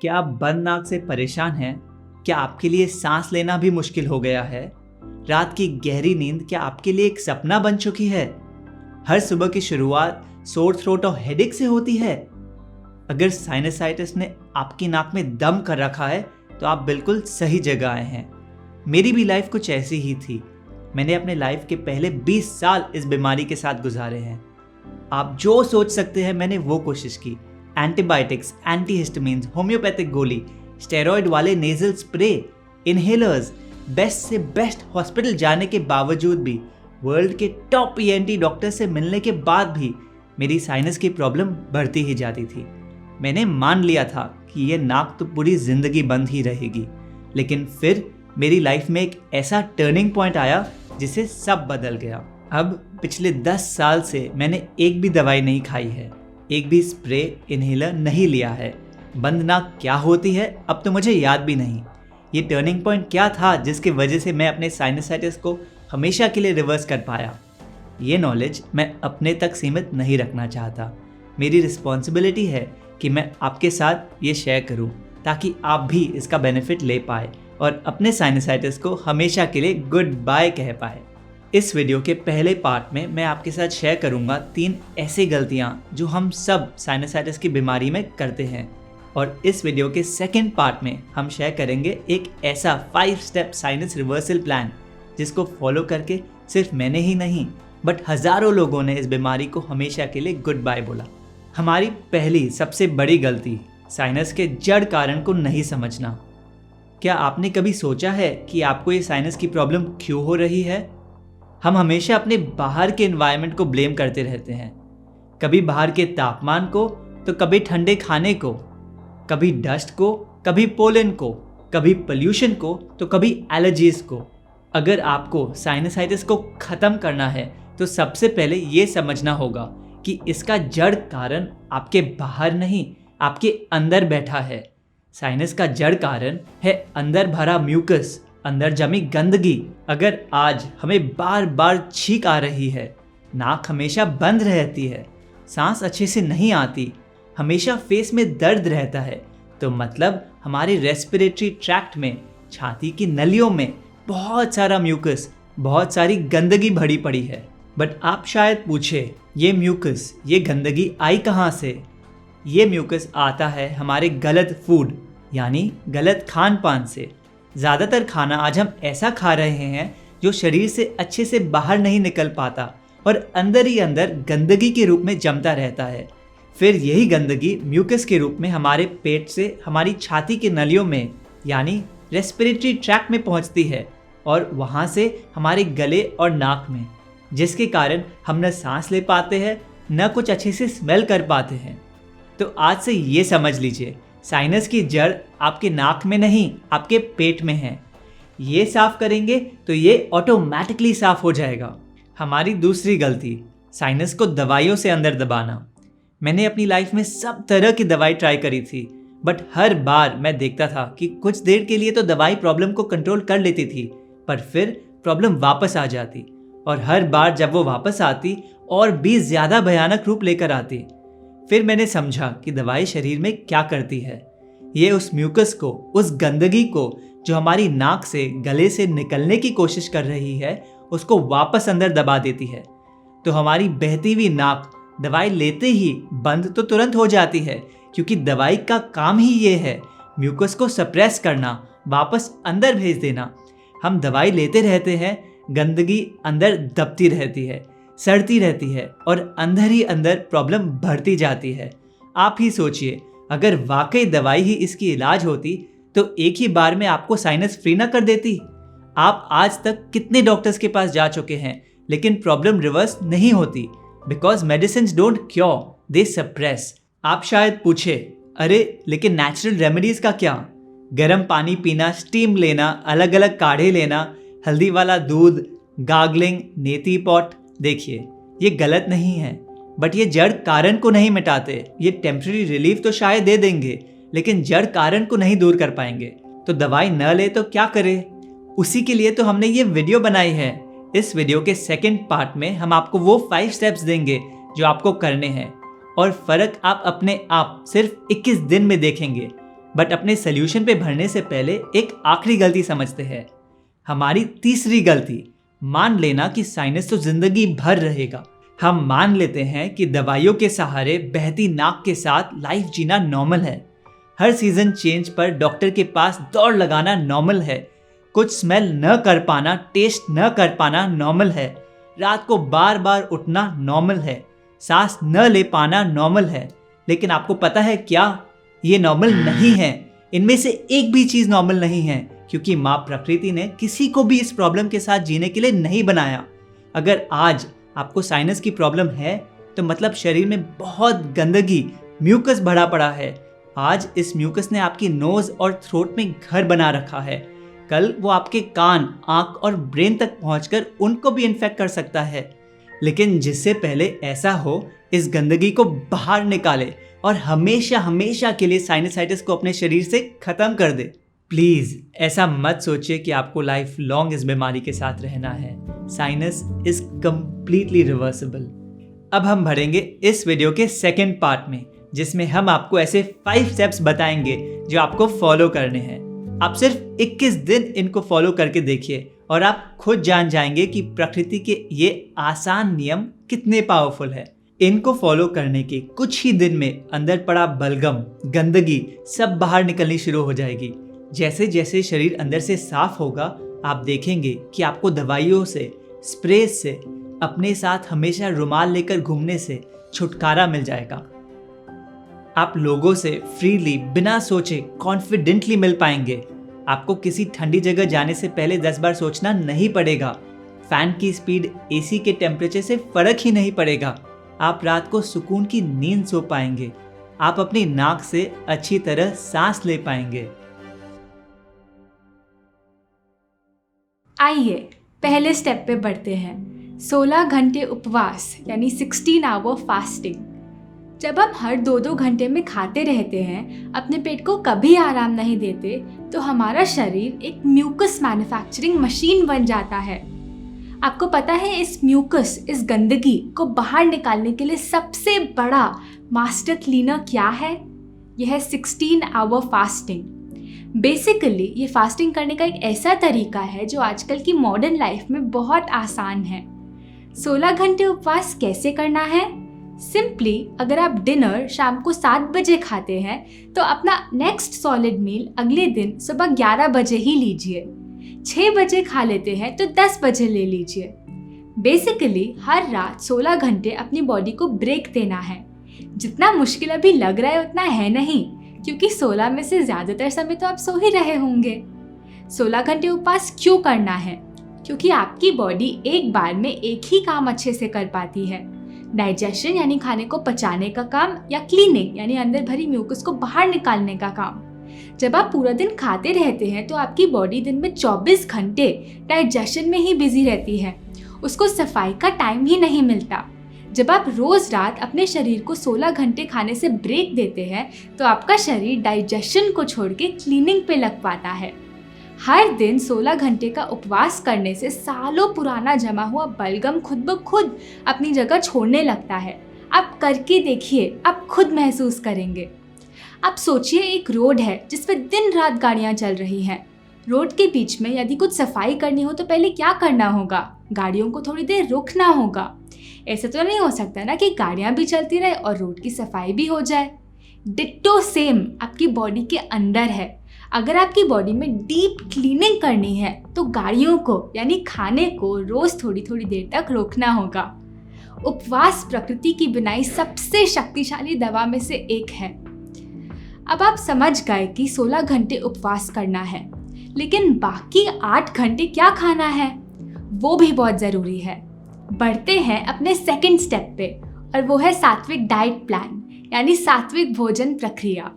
क्या आप बंद नाक से परेशान हैं? क्या आपके लिए सांस लेना भी मुश्किल हो गया है? रात की गहरी नींद क्या आपके लिए एक सपना बन चुकी है? हर सुबह की शुरुआत सोर थ्रोट और हेडेक से होती है? अगर साइनसाइटिस ने आपकी नाक में दम कर रखा है तो आप बिल्कुल सही जगह आए हैं। मेरी भी लाइफ कुछ ऐसी ही थी। मैंने अपने लाइफ के पहले 20 साल इस बीमारी के साथ गुजारे हैं। आप जो सोच सकते हैं मैंने वो कोशिश की। एंटीबायोटिक्स, एंटीहिस्टामिन्स, होम्योपैथिक गोली, स्टेरॉइड वाले नेजल स्प्रे, इनहेलर्स, बेस्ट से बेस्ट हॉस्पिटल जाने के बावजूद भी, वर्ल्ड के टॉप ईएनटी डॉक्टर से मिलने के बाद भी मेरी साइनस की प्रॉब्लम बढ़ती ही जाती थी। मैंने मान लिया था कि ये नाक तो पूरी जिंदगी बंद ही रहेगी, लेकिन फिर मेरी लाइफ में एक ऐसा टर्निंग पॉइंट आया जिससे सब बदल गया। अब पिछले 10 साल से मैंने एक भी दवाई नहीं खाई है, एक भी स्प्रे, इनहेलर नहीं लिया है। बंद नाक क्या होती है अब तो मुझे याद भी नहीं। ये टर्निंग पॉइंट क्या था जिसकी वजह से मैं अपने साइनसाइटिस को हमेशा के लिए रिवर्स कर पाया? ये नॉलेज मैं अपने तक सीमित नहीं रखना चाहता। मेरी रिस्पॉन्सिबिलिटी है कि मैं आपके साथ ये शेयर करूं ताकि आप भी इसका बेनिफिट ले पाए और अपने साइनसाइटिस को हमेशा के लिए गुड बाय कह पाए। इस वीडियो के पहले पार्ट में मैं आपके साथ शेयर करूंगा 3 ऐसी गलतियां जो हम सब साइनसाइटिस की बीमारी में करते हैं, और इस वीडियो के सेकंड पार्ट में हम शेयर करेंगे एक ऐसा 5 स्टेप साइनस रिवर्सल प्लान जिसको फॉलो करके सिर्फ मैंने ही नहीं बट हज़ारों लोगों ने इस बीमारी को हमेशा के लिए गुड बाय बोला। हमारी पहली सबसे बड़ी गलती, साइनस के जड़ कारण को नहीं समझना। क्या आपने कभी सोचा है कि आपको ये साइनस की प्रॉब्लम क्यों हो रही है? हम हमेशा अपने बाहर के एनवायरनमेंट को ब्लेम करते रहते हैं, कभी बाहर के तापमान को तो कभी ठंडे खाने को, कभी डस्ट को, कभी पोलन को, कभी पोल्यूशन को तो कभी एलर्जीज को। अगर आपको साइनसाइटिस को ख़त्म करना है तो सबसे पहले ये समझना होगा कि इसका जड़ कारण आपके बाहर नहीं, आपके अंदर बैठा है। साइनस का जड़ कारण है अंदर भरा म्यूकस, अंदर जमी गंदगी। अगर आज हमें बार बार छींक आ रही है, नाक हमेशा बंद रहती है, सांस अच्छे से नहीं आती, हमेशा फेस में दर्द रहता है, तो मतलब हमारे रेस्पिरेटरी ट्रैक्ट में, छाती की नलियों में बहुत सारा म्यूकस, बहुत सारी गंदगी भरी पड़ी है। बट आप शायद पूछे, ये म्यूकस, ये गंदगी आई कहाँ से? ये म्यूकस आता है हमारे गलत फूड यानी गलत खान पान से। ज़्यादातर खाना आज हम ऐसा खा रहे हैं जो शरीर से अच्छे से बाहर नहीं निकल पाता और अंदर ही अंदर गंदगी के रूप में जमता रहता है। फिर यही गंदगी म्यूकस के रूप में हमारे पेट से हमारी छाती के नलियों में यानी रेस्पिरेटरी ट्रैक्ट में पहुंचती है और वहां से हमारे गले और नाक में, जिसके कारण हम न सांस ले पाते हैं न कुछ अच्छे से स्मेल कर पाते हैं। तो आज से ये समझ लीजिए, साइनस की जड़ आपके नाक में नहीं, आपके पेट में है। ये साफ करेंगे तो ये ऑटोमेटिकली साफ हो जाएगा। हमारी दूसरी गलती, साइनस को दवाइयों से अंदर दबाना। मैंने अपनी लाइफ में सब तरह की दवाई ट्राई करी थी, बट हर बार मैं देखता था कि कुछ देर के लिए तो दवाई प्रॉब्लम को कंट्रोल कर लेती थी, पर फिर प्रॉब्लम वापस आ जाती, और हर बार जब वो वापस आती और भी ज़्यादा भयानक रूप लेकर आती। फिर मैंने समझा कि दवाई शरीर में क्या करती है। ये उस म्यूकस को, उस गंदगी को जो हमारी नाक से, गले से निकलने की कोशिश कर रही है, उसको वापस अंदर दबा देती है। तो हमारी बहती हुई नाक दवाई लेते ही बंद तो तुरंत हो जाती है, क्योंकि दवाई का काम ही ये है म्यूकस को सप्रेस करना, वापस अंदर भेज देना। हम दवाई लेते रहते हैं, गंदगी अंदर दबती रहती है, सड़ती रहती है और अंदर ही अंदर प्रॉब्लम बढ़ती जाती है। आप ही सोचिए, अगर वाकई दवाई ही इसकी इलाज होती तो एक ही बार में आपको साइनस फ्री ना कर देती। आप आज तक कितने डॉक्टर्स के पास जा चुके हैं, लेकिन प्रॉब्लम रिवर्स नहीं होती, because medicine don't cure, they suppress. आप शायद पूछे, अरे लेकिन नेचुरल रेमेडीज का क्या? गर्म पानी पीना, स्टीम लेना, अलग अलग काढ़े लेना, हल्दी वाला दूध, गार्गलिंग, नेती पॉट। देखिए, ये गलत नहीं है, बट ये जड़ कारण को नहीं मिटाते। ये टेम्पररी रिलीफ तो शायद दे देंगे, लेकिन जड़ कारण को नहीं दूर कर पाएंगे। तो दवाई न ले तो क्या करे? उसी के लिए तो हमने ये वीडियो बनाई है। इस वीडियो के सेकंड पार्ट में हम आपको वो 5 स्टेप्स देंगे जो आपको करने हैं, और फर्क आप अपने आप सिर्फ 21 दिन में देखेंगे। बट अपने सोल्यूशन पे भरने से पहले एक आखिरी गलती समझते हैं। हमारी तीसरी गलती, मान लेना कि साइनस तो जिंदगी भर रहेगा। हम मान लेते हैं कि दवाइयों के सहारे बहती नाक के साथ लाइफ जीना नॉर्मल है। हर सीजन चेंज पर डॉक्टर के पास दौड़ लगाना नॉर्मल है। कुछ स्मेल न कर पाना, टेस्ट न कर पाना नॉर्मल है। रात को बार बार उठना नॉर्मल है। सांस न ले पाना नॉर्मल है। लेकिन आपको पता है क्या, ये नॉर्मल नहीं है। इनमें से एक भी चीज नॉर्मल नहीं है, क्योंकि माँ प्रकृति ने किसी को भी इस प्रॉब्लम के साथ जीने के लिए नहीं बनाया। अगर आज आपको साइनस की प्रॉब्लम है तो मतलब शरीर में बहुत गंदगी, म्यूकस भरा पड़ा है। आज इस म्यूकस ने आपकी नोज और थ्रोट में घर बना रखा है। कल वो आपके कान, आंख और ब्रेन तक पहुंचकर उनको भी इन्फेक्ट कर सकता है। लेकिन जिससे पहले ऐसा हो, इस गंदगी को बाहर निकाले और हमेशा हमेशा के लिए साइनसाइटिस को अपने शरीर से खत्म कर दे। प्लीज ऐसा मत सोचिए कि आपको लाइफ लॉन्ग इस बीमारी के साथ रहना है। Sinus is completely reversible. अब हम भरेंगे इस वीडियो के सेकेंड पार्ट में, जिसमें हम आपको ऐसे 5 स्टेप्स बताएंगे जो आपको फॉलो करने हैं। आप सिर्फ 21 दिन इनको फॉलो करके देखिए और आप खुद जान जाएंगे कि प्रकृति के ये आसान नियम कितने पावरफुल है। इनको फॉलो करने के कुछ ही दिन में अंदर पड़ा बलगम, गंदगी सब बाहर निकलनी शुरू हो जाएगी। जैसे जैसे शरीर अंदर से साफ होगा, आप देखेंगे कि आपको दवाइयों से, स्प्रे से, अपने साथ हमेशा रुमाल लेकर घूमने से छुटकारा मिल जाएगा। आप लोगों से फ्रीली, बिना सोचे, कॉन्फिडेंटली मिल पाएंगे। आपको किसी ठंडी जगह जाने से पहले 10 बार सोचना नहीं पड़ेगा। फैन की स्पीड, एसी के टेम्परेचर से फर्क ही नहीं पड़ेगा। आप रात को सुकून की नींद सो पाएंगे। आप अपनी नाक से अच्छी तरह सांस ले पाएंगे। आइए पहले स्टेप पे बढ़ते हैं। 16 घंटे उपवास यानी 16 आवर फास्टिंग। जब हम हर 2-2 घंटे में खाते रहते हैं, अपने पेट को कभी आराम नहीं देते, तो हमारा शरीर एक म्यूकस मैन्युफैक्चरिंग मशीन बन जाता है। आपको पता है इस म्यूकस, इस गंदगी को बाहर निकालने के लिए सबसे बड़ा मास्टर क्लीनर क्या है? यह है 16 आवर फास्टिंग। बेसिकली ये फास्टिंग करने का एक ऐसा तरीका है जो आजकल की मॉडर्न लाइफ में बहुत आसान है। 16 घंटे उपवास कैसे करना है? सिंपली अगर आप डिनर शाम को 7 बजे खाते हैं तो अपना नेक्स्ट सॉलिड मील अगले दिन सुबह 11 बजे ही लीजिए। 6 बजे खा लेते हैं तो 10 बजे ले लीजिए। बेसिकली हर रात 16 घंटे अपनी बॉडी को ब्रेक देना है। जितना मुश्किल अभी लग रहा है उतना है नहीं, क्योंकि 16 में से ज़्यादातर समय तो आप सो ही रहे होंगे। 16 घंटे उपवास क्यों करना है? क्योंकि आपकी बॉडी एक बार में एक ही काम अच्छे से कर पाती है। डाइजेशन यानी खाने को पचाने का काम, या क्लीनिंग यानी अंदर भरी म्यूकस को बाहर निकालने का काम। जब आप पूरा दिन खाते रहते हैं तो आपकी बॉडी दिन में 24 घंटे डाइजेशन में ही बिजी रहती है। उसको सफाई का टाइम ही नहीं मिलता। जब आप रोज रात अपने शरीर को 16 घंटे खाने से ब्रेक देते हैं तो आपका शरीर डाइजेशन को छोड़ के क्लीनिंग पे लग पाता है। हर दिन 16 घंटे का उपवास करने से सालों पुराना जमा हुआ बलगम खुद ब खुद अपनी जगह छोड़ने लगता है। आप करके देखिए, आप खुद महसूस करेंगे। आप सोचिए एक रोड है जिस पर दिन रात गाड़ियाँ चल रही हैं। रोड के बीच में यदि कुछ सफाई करनी हो तो पहले क्या करना होगा? गाड़ियों को थोड़ी देर रुकना होगा। ऐसा तो नहीं हो सकता ना कि गाड़ियाँ भी चलती रहे और रोड की सफाई भी हो जाए। डिट्टो सेम आपकी बॉडी के अंदर है। अगर आपकी बॉडी में डीप क्लीनिंग करनी है तो गाड़ियों को यानी खाने को रोज थोड़ी थोड़ी देर तक रोकना होगा। उपवास प्रकृति की बनाई सबसे शक्तिशाली दवा में से एक है। अब आप समझ गए कि 16 घंटे उपवास करना है, लेकिन बाकी 8 घंटे क्या खाना है वो भी बहुत ज़रूरी है। बढ़ते हैं अपने सेकंड स्टेप पे, और वो है सात्विक डाइट प्लान यानी सात्विक भोजन प्रक्रिया।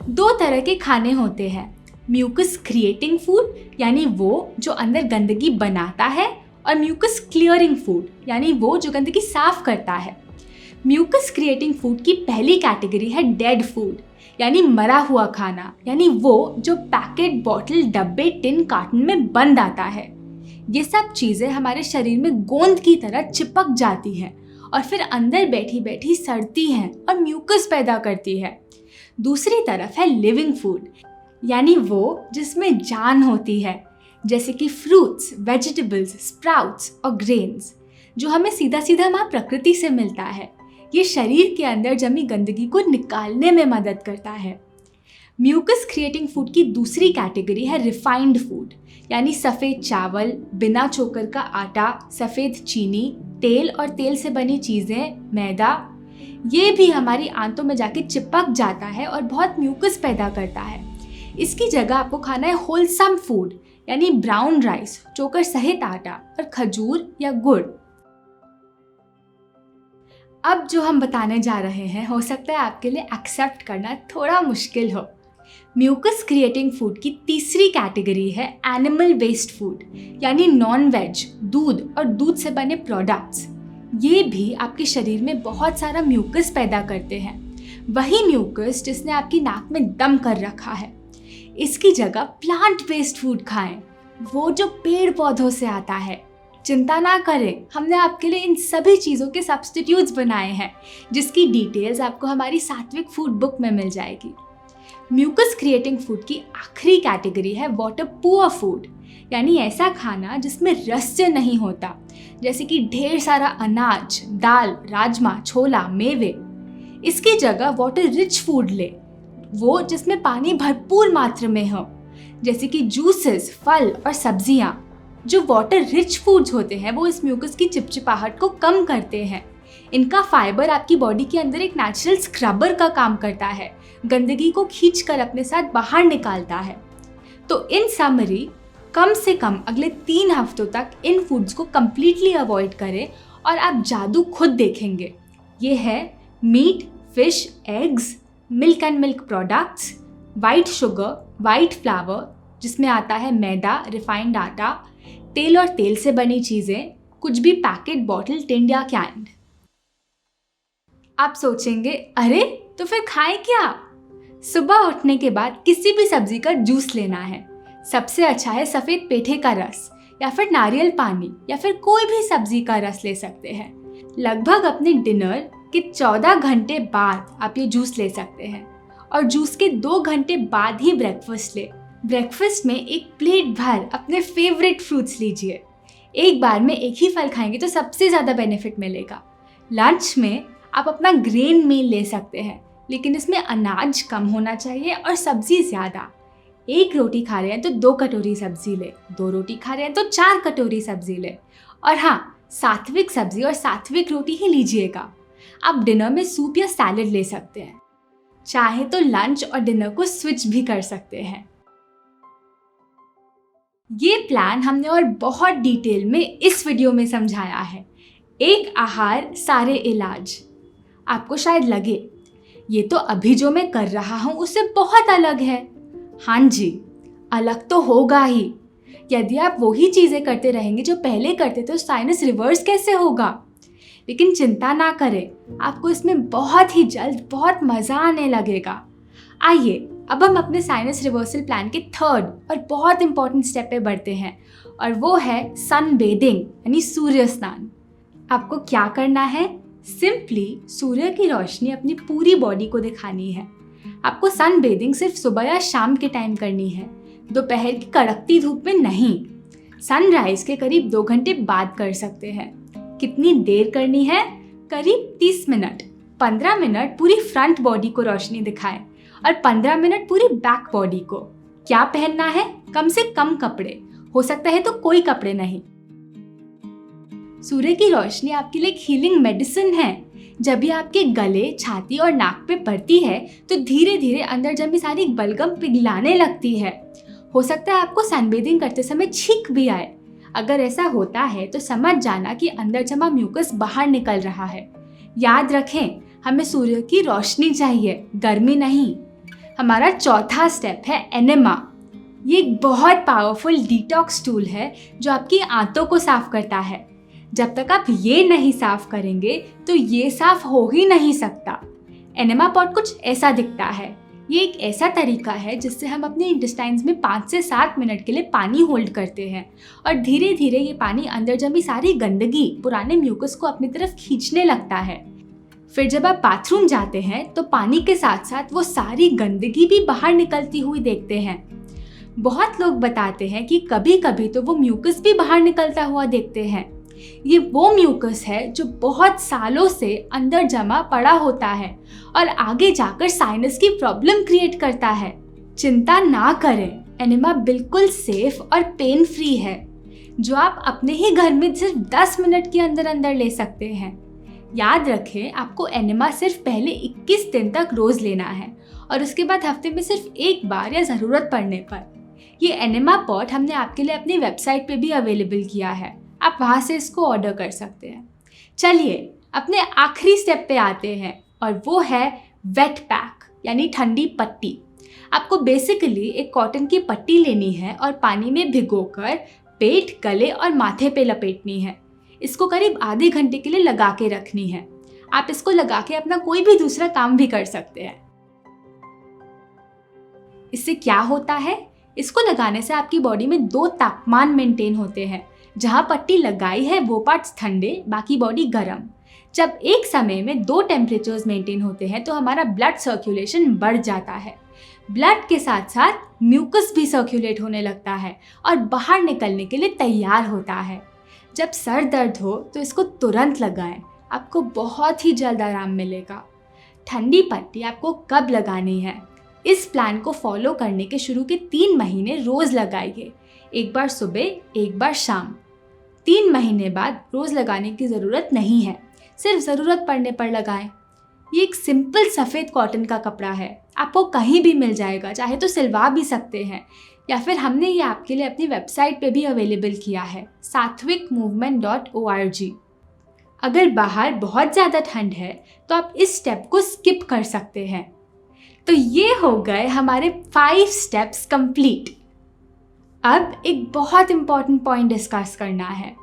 2 तरह के खाने होते हैं, म्यूकस क्रिएटिंग फूड यानी वो जो अंदर गंदगी बनाता है, और म्यूकस क्लियरिंग फूड यानी वो जो गंदगी साफ करता है। म्यूकस क्रिएटिंग फूड की पहली कैटेगरी है डेड फूड यानी मरा हुआ खाना, यानी वो जो पैकेट, बॉटल, डब्बे, टिन, कार्टन में बंद आता है। ये सब चीज़ें हमारे शरीर में गोंद की तरह चिपक जाती हैं और फिर अंदर बैठी बैठी सड़ती हैं और म्यूकस पैदा करती है। दूसरी तरफ है लिविंग फूड, यानी वो जिसमें जान होती है, जैसे कि फ्रूट्स, वेजिटेबल्स, स्प्राउट्स और ग्रेन्स, जो हमें सीधा सीधा माँ प्रकृति से मिलता है। ये शरीर के अंदर जमी गंदगी को निकालने में मदद करता है। म्यूकस क्रिएटिंग फूड की दूसरी कैटेगरी है रिफाइंड फूड, यानी सफ़ेद चावल, बिना चोकर का आटा, सफ़ेद चीनी, तेल और तेल से बनी चीज़ें, मैदा। ये भी हमारी आंतों में जाके चिपक जाता है और बहुत म्यूकस पैदा करता है। इसकी जगह आपको खाना है होलसम फूड, यानी ब्राउन राइस, चोकर सहित आटा और खजूर या गुड़। अब जो हम बताने जा रहे हैं हो सकता है आपके लिए एक्सेप्ट करना थोड़ा मुश्किल हो। म्यूकस क्रिएटिंग फूड की तीसरी कैटेगरी है एनिमल वेस्ट फूड, यानी नॉन वेज, दूध और दूध से बने प्रोडक्ट्स। ये भी आपके शरीर में बहुत सारा म्यूकस पैदा करते हैं, वही म्यूकस जिसने आपकी नाक में दम कर रखा है। इसकी जगह प्लांट बेस्ड फूड खाएं, वो जो पेड़ पौधों से आता है। चिंता ना करें, हमने आपके लिए इन सभी चीज़ों के सब्स्टिट्यूट्स बनाए हैं, जिसकी डिटेल्स आपको हमारी सात्विक फूड बुक में मिल जाएगी। म्यूकस क्रिएटिंग फूड की आखिरी कैटेगरी है वाटर पुअर फूड, यानी ऐसा खाना जिसमें रस नहीं होता, जैसे कि ढेर सारा अनाज, दाल, राजमा, छोला, मेवे। इसकी जगह वाटर रिच फूड ले, वो जिसमें पानी भरपूर मात्रा में हो, जैसे कि जूसेस, फल और सब्जियाँ। जो वाटर रिच फूड्स होते हैं वो इस म्यूकस की चिपचिपाहट को कम करते हैं। इनका फाइबर आपकी बॉडी के अंदर एक नेचुरल स्क्रबर का काम करता है, गंदगी को खींचकर अपने साथ बाहर निकालता है। तो इन समरी, कम से कम अगले 3 हफ्तों तक इन फूड्स को कम्प्लीटली अवॉइड करें और आप जादू खुद देखेंगे। ये है meat, fish, eggs, milk and milk products, white sugar, white flour जिसमें आता है मैदा, रिफाइंड आटा, तेल और तेल से बनी चीज़ें, कुछ भी पैकेट, बॉटल, टिन या कैंड। आप सोचेंगे, अरे तो फिर खाएं क्या? सुबह उठने के बाद किसी भी सब्जी का जूस लेना है। सबसे अच्छा है सफ़ेद पेठे का रस, या फिर नारियल पानी, या फिर कोई भी सब्जी का रस ले सकते हैं। लगभग अपने डिनर के 14 घंटे बाद आप ये जूस ले सकते हैं, और जूस के 2 घंटे बाद ही ब्रेकफास्ट ले। ब्रेकफास्ट में एक प्लेट भर अपने फेवरेट फ्रूट्स लीजिए। एक बार में एक ही फल खाएंगे तो सबसे ज़्यादा बेनिफिट मिलेगा। लंच में आप अपना ग्रेन मील ले सकते हैं, लेकिन इसमें अनाज कम होना चाहिए और सब्जी ज़्यादा। 1 रोटी खा रहे हैं तो 2 कटोरी सब्जी ले, 2 रोटी खा रहे हैं तो 4 कटोरी सब्जी ले। और हाँ, सात्विक सब्जी और सात्विक रोटी ही लीजिएगा। आप डिनर में सूप या सैलड ले सकते हैं। चाहे तो लंच और डिनर को स्विच भी कर सकते हैं। ये प्लान हमने और बहुत डिटेल में इस वीडियो में समझाया है। एक आहार सारे इलाज। आपको शायद लगे ये तो अभी जो मैं कर रहा हूँ उससे बहुत अलग है। हाँ जी, अलग तो होगा ही। यदि आप वही चीज़ें करते रहेंगे जो पहले करते थे तो साइनस रिवर्स कैसे होगा? लेकिन चिंता ना करें, आपको इसमें बहुत ही जल्द बहुत मज़ा आने लगेगा। आइए अब हम अपने साइनस रिवर्सल प्लान के 3rd और बहुत इंपॉर्टेंट स्टेप पे बढ़ते हैं, और वो है सन बेदिंग, यानी सूर्य स्नान। आपको क्या करना है? सिंपली सूर्य की रोशनी अपनी पूरी बॉडी को दिखानी है। आपको सन बेदिंग सिर्फ सुबह या शाम के टाइम करनी है, दोपहर की कड़कती धूप में नहीं। सनराइज के करीब 2 घंटे बाद कर सकते हैं। कितनी देर करनी है? करीब 30 मिनट। 15 मिनट पूरी फ्रंट बॉडी को रोशनी दिखाएं और 15 मिनट पूरी बैक बॉडी को। क्या पहनना है? कम से कम कपड़े, हो सकता है तो कोई कपड़े नहीं। सूर्य की रोशनी आपके लिए एक हीलिंग मेडिसिन है। जब भी आपके गले, छाती और नाक पे पड़ती है तो धीरे धीरे अंदर जमी सारी बलगम पिघलाने लगती है। हो सकता है आपको सनबेदिंग करते समय छींक भी आए। अगर ऐसा होता है तो समझ जाना कि अंदर जमा म्यूकस बाहर निकल रहा है। याद रखें, हमें सूर्य की रोशनी चाहिए, गर्मी नहीं। हमारा 4था स्टेप है एनेमा। ये एक बहुत पावरफुल डिटॉक्स टूल है जो आपकी आंतों को साफ करता है। जब तक आप ये नहीं साफ करेंगे तो ये साफ हो ही नहीं सकता। एनेमा पॉट कुछ ऐसा दिखता है। ये एक ऐसा तरीका है जिससे हम अपने इंटेस्टाइन्स में 5 से 7 मिनट के लिए पानी होल्ड करते हैं और धीरे धीरे ये पानी अंदर जमी सारी गंदगी, पुराने म्यूकस को अपनी तरफ खींचने लगता है। फिर जब आप बाथरूम जाते हैं तो पानी के साथ साथ वो सारी गंदगी भी बाहर निकलती हुई देखते हैं। बहुत लोग बताते हैं कि कभी कभी तो वो म्यूकस भी बाहर निकलता हुआ देखते हैं। ये वो म्यूकस है जो बहुत सालों से अंदर जमा पड़ा होता है और आगे जाकर साइनस की प्रॉब्लम क्रिएट करता है। चिंता ना करें, एनिमा बिल्कुल सेफ और पेन फ्री है, जो आप अपने ही घर में सिर्फ 10 मिनट के अंदर अंदर ले सकते हैं। याद रखें, आपको एनिमा सिर्फ पहले 21 दिन तक रोज लेना है और उसके बाद हफ्ते में सिर्फ एक बार या ज़रूरत पड़ने पर। ये एनिमा पॉट हमने आपके लिए अपनी वेबसाइट पे भी अवेलेबल किया है, आप वहाँ से इसको ऑर्डर कर सकते हैं। चलिए अपने आखिरी स्टेप पे आते हैं और वो है वेट पैक यानी ठंडी पट्टी। आपको बेसिकली एक कॉटन की पट्टी लेनी है और पानी में भिगोकर पेट, गले और माथे पे लपेटनी है। इसको करीब आधे घंटे के लिए लगा के रखनी है। आप इसको लगा के अपना कोई भी दूसरा काम भी कर सकते हैं। इससे क्या होता है? इसको लगाने से आपकी बॉडी में 2 तापमान मेंटेन होते हैं। जहाँ पट्टी लगाई है वो पार्ट्स ठंडे, बाकी बॉडी गर्म। जब एक समय में 2 टेम्परेचर्स मेंटेन होते हैं तो हमारा ब्लड सर्कुलेशन बढ़ जाता है। ब्लड के साथ साथ म्यूकस भी सर्कुलेट होने लगता है और बाहर निकलने के लिए तैयार होता है। जब सर दर्द हो तो इसको तुरंत लगाएं, आपको बहुत ही जल्द आराम मिलेगा। ठंडी पट्टी आपको कब लगानी है? इस प्लान को फॉलो करने के शुरू के 3 महीने रोज़ लगाइए, एक बार सुबह, एक बार शाम। 3 महीने बाद रोज़ लगाने की ज़रूरत नहीं है, सिर्फ ज़रूरत पड़ने पर लगाएं। ये एक सिंपल सफ़ेद कॉटन का कपड़ा है, आपको कहीं भी मिल जाएगा, चाहे तो सिलवा भी सकते हैं या फिर हमने ये आपके लिए अपनी वेबसाइट पे भी अवेलेबल किया है sattvikmovement.org। अगर बाहर बहुत ज़्यादा ठंड है तो आप इस स्टेप को स्किप कर सकते हैं। तो ये हो गए हमारे 5 स्टेप्स कंप्लीट। अब एक बहुत इम्पॉर्टेंट पॉइंट डिस्कस करना है।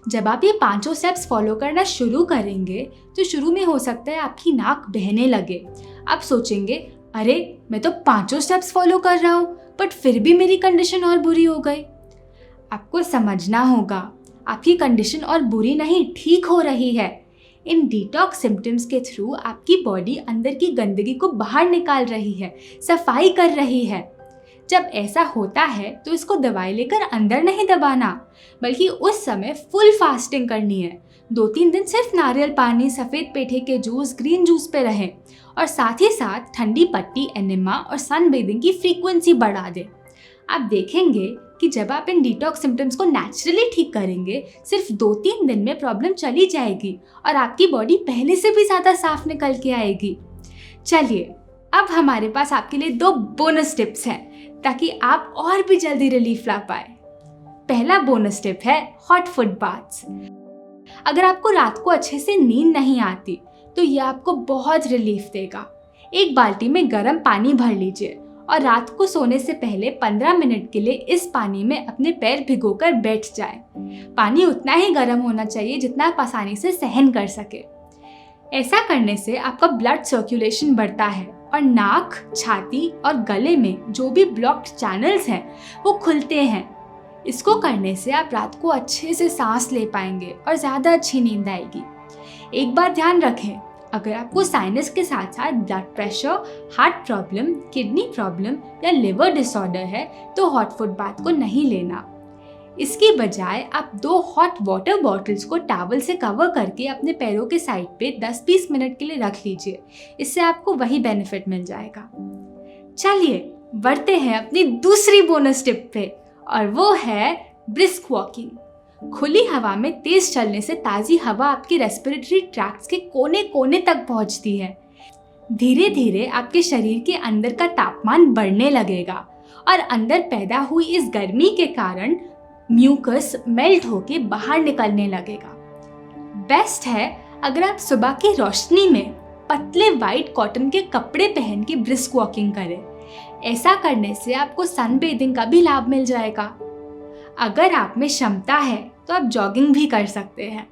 जब आप ये 5 स्टेप्स फॉलो करना शुरू करेंगे तो शुरू में हो सकता है आपकी नाक बहने लगे। आप सोचेंगे, अरे मैं तो 5 स्टेप्स फॉलो कर रहा हूँ बट फिर भी मेरी कंडीशन और बुरी हो गई। आपको समझना होगा, आपकी कंडीशन और बुरी नहीं, ठीक हो रही है। इन डिटॉक्स सिम्टम्स के थ्रू आपकी बॉडी अंदर की गंदगी को बाहर निकाल रही है, सफाई कर रही है। जब ऐसा होता है तो इसको दवाई लेकर अंदर नहीं दबाना, बल्कि उस समय फुल फास्टिंग करनी है। 2-3 दिन सिर्फ नारियल पानी, सफ़ेद पेठे के जूस, ग्रीन जूस पे रहें और साथ ही साथ ठंडी पट्टी, एनिमा और सन बेदिंग की फ्रीक्वेंसी बढ़ा दें। आप देखेंगे कि जब आप इन डिटॉक्स सिम्टम्स को नेचुरली ठीक करेंगे, सिर्फ 2-3 दिन में प्रॉब्लम चली जाएगी और आपकी बॉडी पहले से भी ज़्यादा साफ निकल के आएगी। चलिए अब हमारे पास आपके लिए 2 बोनस टिप्स हैं ताकि आप और भी जल्दी रिलीफ ला पाए। पहला बोनस टिप है हॉट फुट बाथ्स। अगर आपको रात को अच्छे से नींद नहीं आती तो ये आपको बहुत रिलीफ देगा। एक बाल्टी में गर्म पानी भर लीजिए और रात को सोने से पहले 15 मिनट के लिए इस पानी में अपने पैर भिगोकर बैठ जाएं। पानी उतना ही गर्म होना चाहिए जितना आप आसानी से सहन कर सके। ऐसा करने से आपका ब्लड सर्कुलेशन बढ़ता है और नाक, छाती और गले में जो भी ब्लॉक्ड चैनल्स हैं वो खुलते हैं। इसको करने से आप रात को अच्छे से सांस ले पाएंगे और ज़्यादा अच्छी नींद आएगी। एक बात ध्यान रखें, अगर आपको साइनस के साथ साथ blood pressure, heart problem, kidney problem या लिवर डिसऑर्डर है तो हॉट फुट बाथ को नहीं लेना। इसकी बजाय आप 2 हॉट वाटर बॉटल्स को टॉवल से कवर करके अपने पैरों के साइड पे 10-20 मिनट के लिए रख लीजिए। इससे आपको वही बेनिफिट मिल जाएगा। चलिए बढ़ते हैं अपनी दूसरी बोनस टिप पे और वो है ब्रिस्क वॉकिंग। खुली हवा में तेज चलने से ताज़ी हवा आपके रेस्पिरेटरी ट्रैक्ट्स के कोने कोने तक पहुंचती है। धीरे धीरे आपके शरीर के अंदर का तापमान बढ़ने लगेगा और अंदर पैदा हुई इस गर्मी के कारण म्यूकस मेल्ट होके बाहर निकलने लगेगा। बेस्ट है अगर आप सुबह की रोशनी में पतले वाइट कॉटन के कपड़े पहन के ब्रिस्क वॉकिंग करें। ऐसा करने से आपको सन बेदिंग का भी लाभ मिल जाएगा। अगर आप में क्षमता है तो आप जॉगिंग भी कर सकते हैं।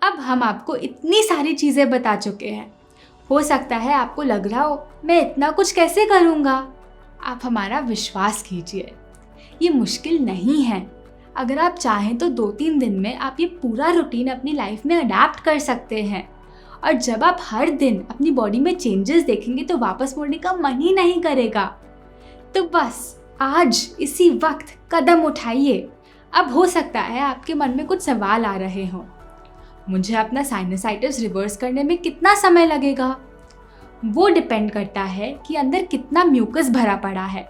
अब हम आपको इतनी सारी चीज़ें बता चुके हैं, हो सकता है आपको लग रहा हो मैं इतना कुछ कैसे करूँगा। आप हमारा विश्वास कीजिए, ये मुश्किल नहीं है। अगर आप चाहें तो 2-3 दिन में आप ये पूरा रूटीन अपनी लाइफ में अडैप्ट कर सकते हैं और जब आप हर दिन अपनी बॉडी में चेंजेस देखेंगे तो वापस मुड़ने का मन ही नहीं करेगा। तो बस आज इसी वक्त कदम उठाइए। अब हो सकता है आपके मन में कुछ सवाल आ रहे हों, मुझे अपना साइनसाइटिस रिवर्स करने में कितना समय लगेगा? वो डिपेंड करता है कि अंदर कितना म्यूकस भरा पड़ा है।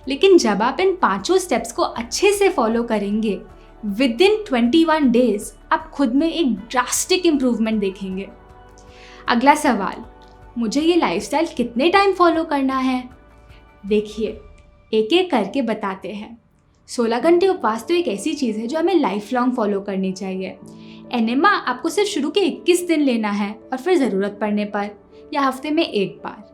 लेकिन जब आप इन 5 स्टेप्स को अच्छे से फॉलो करेंगे, विद इन 21 डेज आप खुद में एक ड्रास्टिक इम्प्रूवमेंट देखेंगे। अगला सवाल, मुझे ये लाइफस्टाइल कितने टाइम फॉलो करना है? देखिए, एक एक करके बताते हैं। 16 घंटे उपवास तो एक ऐसी चीज़ है जो हमें लाइफ लॉन्ग फॉलो करनी चाहिए। एनेमा आपको सिर्फ शुरू के 21 दिन लेना है और फिर ज़रूरत पड़ने पर या हफ्ते में एक बार।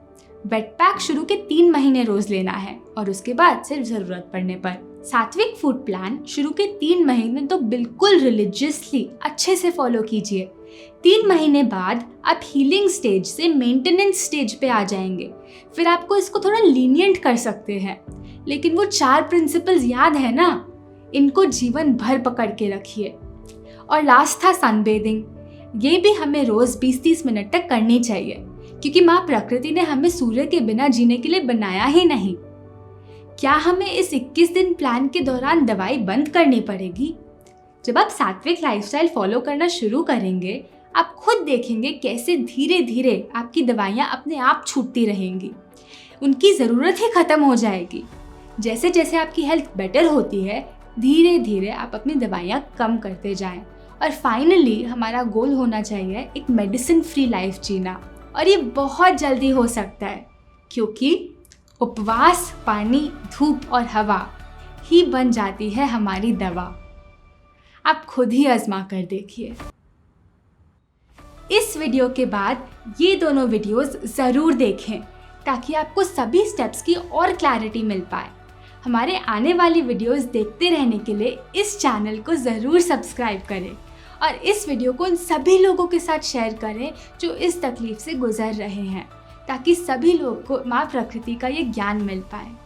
वेट पैक शुरू के 3 महीने रोज़ लेना है और उसके बाद सिर्फ ज़रूरत पड़ने पर। सात्विक फूड प्लान शुरू के 3 महीने तो बिल्कुल रिलीजियसली अच्छे से फॉलो कीजिए। 3 महीने बाद आप हीलिंग स्टेज से मेंटेनेंस स्टेज पे आ जाएंगे। फिर आपको इसको थोड़ा लीनियंट कर सकते हैं, लेकिन वो 4 प्रिंसिपल्स याद है ना, इनको जीवन भर पकड़ के रखिए। और लास्ट था सनबेदिंग। ये भी हमें रोज़ 20-30 मिनट तक करनी चाहिए, क्योंकि माँ प्रकृति ने हमें सूर्य के बिना जीने के लिए बनाया ही नहीं। क्या हमें इस 21 दिन प्लान के दौरान दवाई बंद करनी पड़ेगी? जब आप सात्विक लाइफस्टाइल फॉलो करना शुरू करेंगे, आप खुद देखेंगे कैसे धीरे धीरे आपकी दवाइयाँ अपने आप छूटती रहेंगी, उनकी ज़रूरत ही ख़त्म हो जाएगी। जैसे जैसे आपकी हेल्थ बेटर होती है, धीरे धीरे आप अपनी दवाइयाँ कम करते जाएं। और फाइनली हमारा गोल होना चाहिए एक मेडिसिन फ्री लाइफ जीना, और ये बहुत जल्दी हो सकता है, क्योंकि उपवास, पानी, धूप और हवा ही बन जाती है हमारी दवा। आप खुद ही आजमा कर देखिए। इस वीडियो के बाद ये दोनों वीडियोस ज़रूर देखें, ताकि आपको सभी स्टेप्स की और क्लैरिटी मिल पाए। हमारे आने वाली वीडियोस देखते रहने के लिए इस चैनल को ज़रूर सब्सक्राइब करें और इस वीडियो को उन सभी लोगों के साथ शेयर करें जो इस तकलीफ से गुजर रहे हैं, ताकि सभी लोग को माँ प्रकृति का ये ज्ञान मिल पाए।